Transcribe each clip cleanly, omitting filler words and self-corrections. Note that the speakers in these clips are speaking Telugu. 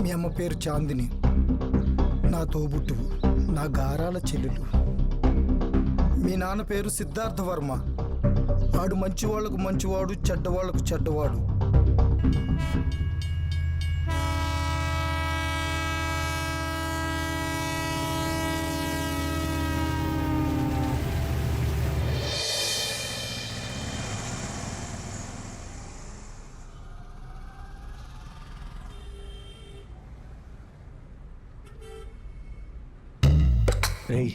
మీ అమ్మ పేరు చాందిని, నా తోబుట్టువు, నా గారాల చెల్లెలు. మీ నాన్న పేరు సిద్ధార్థ వర్మ, వాడు మంచివాళ్లకు మంచివాడు, చెడ్డవాళ్లకు చెడ్డవాడు. రేయ్,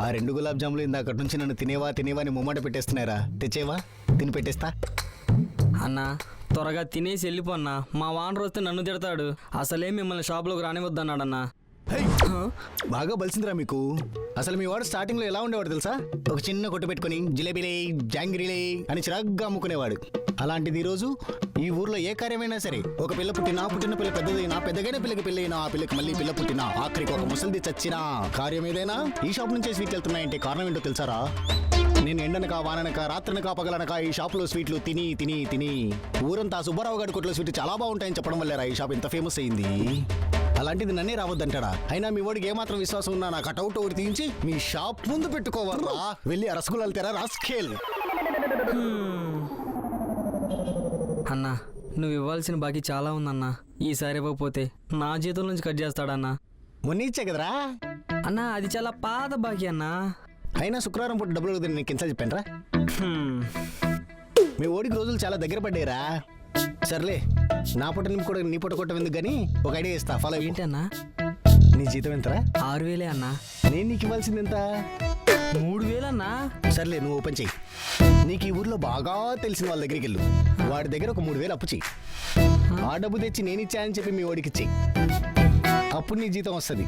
ఆ 2 గులాబ్ జాములు ఇందాకటి నుంచి నన్ను తినేవా అని ముమ్మట పెట్టేస్తున్నారా? తెచ్చేవా, తిని పెట్టేస్తా. అన్నా త్వరగా తినేసి వెళ్ళిపోన్నా, మా వానర్ వస్తే నన్ను తిడతాడు. అసలే మిమ్మల్ని షాప్లోకి రానివద్దన్నాడన్నా. బాగా బలిసిందిరా మీకు. అసలు మీ వాడు స్టార్టింగ్ లో ఎలా ఉండేవాడు తెలుసా? ఒక చిన్న కొట్టు పెట్టుకుని జిలేబీలే జాంగిరీలే అని చిరాగ్గా అమ్ముకునేవాడు. అలాంటిది ఈ రోజు ఈ ఊర్లో ఏ కార్యమైనా సరే, ఒక పిల్ల పుట్టినా, పుట్టిన పిల్ల పెద్దదైనా, పెద్దగైన పిల్లకి పెళ్ళైనా, ఆ పిల్లకి మళ్ళీ పిల్ల పుట్టినా, ఆఖరికి ఒక ముసలిది చచ్చినా, కార్యం ఏదైనా ఈ షాప్ నుంచే స్వీట్లు వెళ్తున్నాయంటే కారణం ఏంటో తెలుసారా? నేను ఎండనక వాననక రాత్రనక పగలనక ఈ షాపులో స్వీట్లు తిని తిని తిని ఊరంతా సుబ్బారావు గారి కొట్లో స్వీట్లు చాలా బాగుంటాయని చెప్పడం వల్లేరా ఈ షాప్ ఇంత ఫేమస్ అయింది. అలాంటిది నన్నే రావద్దంటాడా? అయినా మీ వాడికి ఏమాత్రం విశ్వాసం ఉన్నా నా కటౌట్ ఒకటి తీయించి మీ షాప్ ముందు పెట్టుకోవాలా? వెళ్ళి ఆ రసగుల్లాలు తెరా రాస్కేల్. అన్నా నువ్వు ఇవ్వాల్సిన బాకీ చాలా ఉందన్నా. ఈసారి ఇవ్వకపోతే నా జీతం నుంచి కట్ చేస్తాడన్నా. మొన్న ఇచ్చే కదరా అన్నా, అది చాలా పాత బాకీ అన్నా. అయినా శుక్రవారం పూట డబ్బులు వద్దని నీకు ఎంత చెప్పాను? మీ ఓడికి రోజులు చాలా దగ్గర పడ్డాయిరా. సర్లే, నా పొట్ట నింపు కూడా నీ పొట్ట కొట్టం ఎందుకు కానీ ఒక ఐడియా ఇస్తా, ఫాలో. ఏంటన్నా? నీ జీతం ఎంతరా? 6,000 అన్నా. నేను నీకు ఇవ్వాల్సింది ఎంత? 3,000 అన్నా. సర్లే, నువ్వు ఓపెన్ చెయ్యి. నీకు ఈ ఊర్లో బాగా తెలిసిన వాళ్ళ దగ్గరికి వెళ్ళు, వాడి దగ్గర ఒక 3,000 అప్పు చెయ్యి. ఆ డబ్బు తెచ్చి నేను ఇచ్చానని చెప్పి మీ వాడికి ఇచ్చేయి. అప్పుడు నీ జీతం వస్తుంది.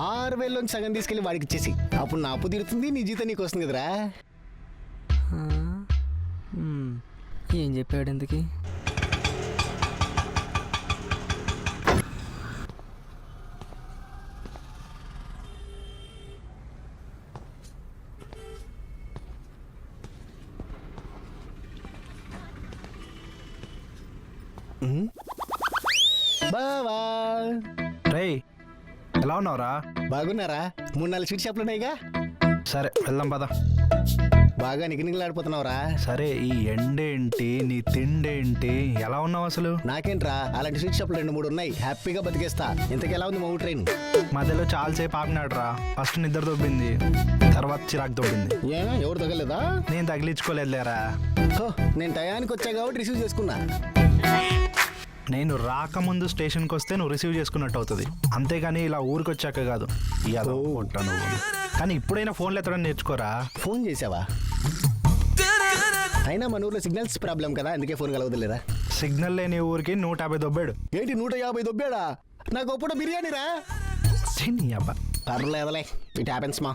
6,000లోంచి సగం తీసుకెళ్ళి వాడికి ఇచ్చేసి, అప్పుడు నా అప్పు తీరుతుంది, నీ జీతం నీకు వస్తుంది కదరా. ఏం చెప్పాడు ఎందుకు? బావా, రేయ్ ఎలా ఉన్నావురా? బాగున్నారా? 3-4 స్వీట్ షాప్లు ఉన్నాయిగా. సరే వెళ్దాం పద. బాగా నిగనిగలాడిపోతున్నావురా. సరే, ఈ ఎండేంటి, నీ తిండేంటి, ఎలా ఉన్నావు అసలు? నాకేంట్రా, అలాంటి స్వీట్ షాప్లు 2-3 ఉన్నాయి, హ్యాపీగా బతికేస్తా. ఇంతకు ఎలా ఉంది మా ఊరు ట్రైన్? మధ్యలో చాలాసేపు ఆపినాడు రా. ఫస్ట్ నిద్ర దొబ్బింది, తర్వాత చిరాకు దొబ్బింది. ఏమో, ఎవరు తగలేదా? నేను తగిలించుకోలేదులేరా. నేను టయానికి వచ్చా కాబట్టి రిసీవ్ చేసుకున్నా. నేను రాకముందు స్టేషన్కి వస్తే నువ్వు రిసీవ్ చేసుకున్నట్టు అవుతుంది, అంతేగాని ఇలా ఊరికి వచ్చాక కాదు. ఉంటాను, కానీ ఇప్పుడైనా ఫోన్లు ఎత్తడం నేర్చుకోరా. ఫోన్ చేసావా? అయినా మన ఊర్లో సిగ్నల్స్ ప్రాబ్లం కదా, అందుకే ఫోన్ కలవదులేరా. సిగ్నల్ లేని ఊరికి 150 దొబ్బాడు. ఏంటి 150 దొబ్బాడా? నాకు పూట బిర్యానీ రా. అబ్బా పర్లేదలే, ఇట్ హ్యాపెన్స్ మా.